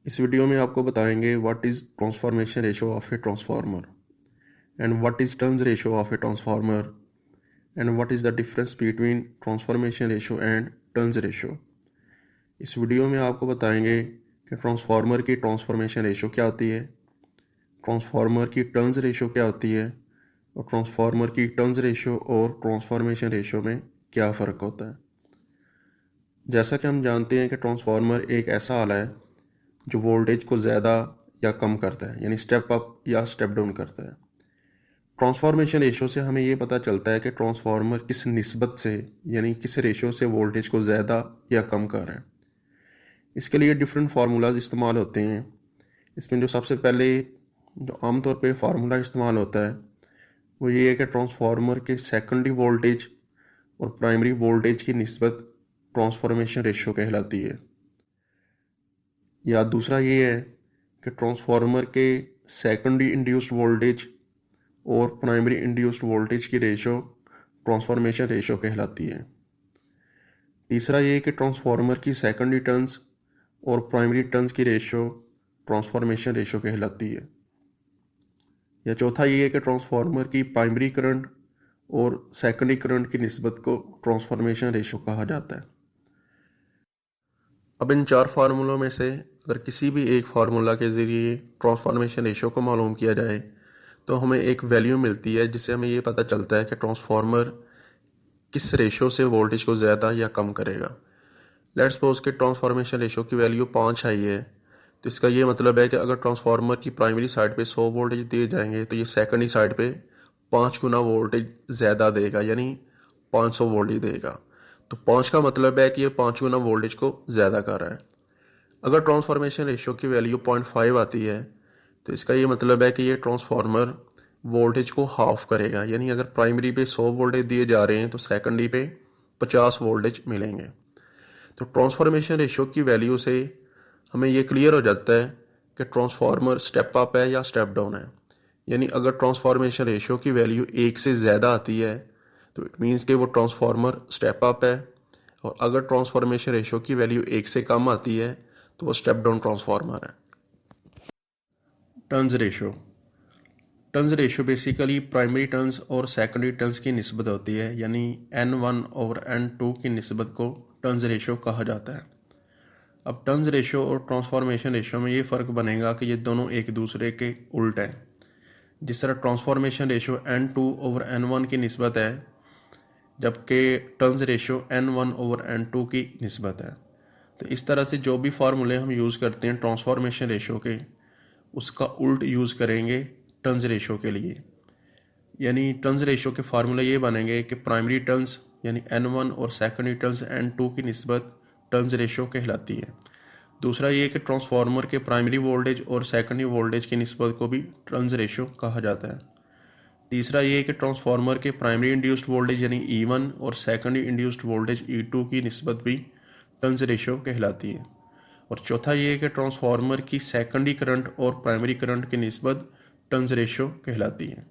इस वीडियो में आपको बताएंगे what is transformation ratio of a transformer and what is turns ratio of a transformer and what is the difference between transformation ratio and turns ratio. इस video में आपको बताएंगे कि transformer की ट्रांसफॉर्मेशन रेशो क्या होती है, ट्रांसफार्मर की टर्न्स रेशो क्या होती है और ट्रांसफार्मर की टर्न्स रेशो और ट्रांसफॉर्मेशन रेशो में क्या फ़र्क होता है। जैसा कि हम जानते हैं कि ट्रांसफार्मर एक ऐसा आला है जो वोल्टेज को ज़्यादा या कम करता है, यानी स्टेप अप या स्टेप डाउन करता है। ट्रांसफॉर्मेशन रेशो से हमें ये पता चलता है कि ट्रांसफार्मर किस निस्बत से यानी किस रेशो से वोल्टेज को ज़्यादा या कम कर रहा है। इसके लिए डिफरेंट फार्मूलाज इस्तेमाल होते हैं। इसमें जो सबसे पहले जो आमतौर पे फार्मूला इस्तेमाल होता है वो ये है कि ट्रांसफार्मर के सेकेंडरी वोल्टेज और प्राइमरी वोल्टेज की निस्बत ट्रांसफॉर्मेशन रेशो कहलाती है। या दूसरा ये है कि ट्रांसफार्मर के सेकेंडरी इंड्यूस्ड वोल्टेज और प्राइमरी इंड्यूस्ड वोल्टेज की रेशो ट्रांसफॉर्मेशन रेशो कहलाती है। तीसरा ये है कि ट्रांसफार्मर की सेकेंडरी टर्न्स और प्राइमरी टर्न्स की रेशो ट्रांसफॉर्मेशन रेशो कहलाती है। या चौथा ये है कि ट्रांसफार्मर की प्राइमरी करंट और सेकेंडरी करंट की निस्बत को ट्रांसफॉर्मेशन रेशो कहा जाता है। अब इन चार फार्मूलों में से अगर किसी भी एक फार्मूला के ज़रिए ट्रांसफॉर्मेशन रेशो को मालूम किया जाए तो हमें एक वैल्यू मिलती है जिससे हमें ये पता चलता है कि ट्रांसफार्मर किस रेशो से वोल्टेज को ज़्यादा या कम करेगा। लेट्स सपोज कि ट्रांसफॉर्मेशन रेशो की वैल्यू 5 आई है, तो इसका ये मतलब है कि अगर ट्रांसफार्मर की प्राइमरी साइड पे 100 वोल्टेज दिए जाएंगे तो ये सेकेंडरी साइड पे 5 गुना वोल्टेज ज़्यादा देगा, यानी 500 वोल्टेज देगा। तो 5 का मतलब है कि ये 5 गुना वोल्टेज को ज़्यादा कर रहा है। अगर ट्रांसफॉर्मेशन रेशो की वैल्यू 0.5 आती है तो इसका ये मतलब है कि ये ट्रांसफार्मर वोल्टेज को हाफ करेगा, यानी अगर प्राइमरी पे 100 वोल्टेज दिए जा रहे हैं तो सेकेंडरी पे 50 वोल्टेज मिलेंगे। तो ट्रांसफॉर्मेशन रेशो की वैल्यू से हमें ये क्लियर हो जाता है कि ट्रांसफार्मर स्टेप अप है या स्टेप डाउन है। यानी अगर ट्रांसफॉर्मेशन रेशो की वैल्यू 1 से ज़्यादा आती है तो इट मीन्स कि वो ट्रांसफार्मर स्टेप अप है, और अगर ट्रांसफॉर्मेशन रेशो की वैल्यू 1 से कम आती है तो वो स्टेप डाउन ट्रांसफार्मर है। Turns ratio. Turns ratio basically primary turns और सेकेंडरी टर्न्स की निस्बत होती है, यानी N1 और N2 की निस्बत को टर्न्स रेशो कहा जाता है। अब टर्न्स रेशो और ट्रांसफॉर्मेशन रेशो में ये फ़र्क बनेगा कि ये दोनों एक दूसरे के उल्ट हैं। जिस तरह transformation ratio N2 over N1 की निस्बत है, जबकि turns ratio N1 over N2 की निस्बत है। तो इस तरह से जो भी फार्मूले हम यूज़ करते हैं ट्रांसफॉर्मेशन रेशो के, उसका उल्ट यूज़ करेंगे टर्न्स रेशो के लिए। यानी टर्न्स रेशो के फार्मूले ये बनेंगे कि प्राइमरी टर्न्स यानी N1 और सेकेंडरी टर्न्स N2 की निस्बत टर्न्स रेशो कहलाती है। दूसरा ये कि ट्रांसफार्मर के प्राइमरी वोल्टेज और सेकेंडरी वोल्टेज की निस्बत को भी टर्न्स रेशो कहा जाता है। तीसरा ये कि ट्रांसफार्मर के प्राइमरी इंड्यूस्ड वोल्टेज यानी E1 और सेकेंडरी इंड्यूस्ड वोल्टेज E2 की निस्बत भी टर्न्स रेशो कहलाती है। और चौथा ये है कि ट्रांसफार्मर की सेकेंडरी करंट और प्राइमरी करंट की निस्बत टर्न्स रेशो कहलाती है।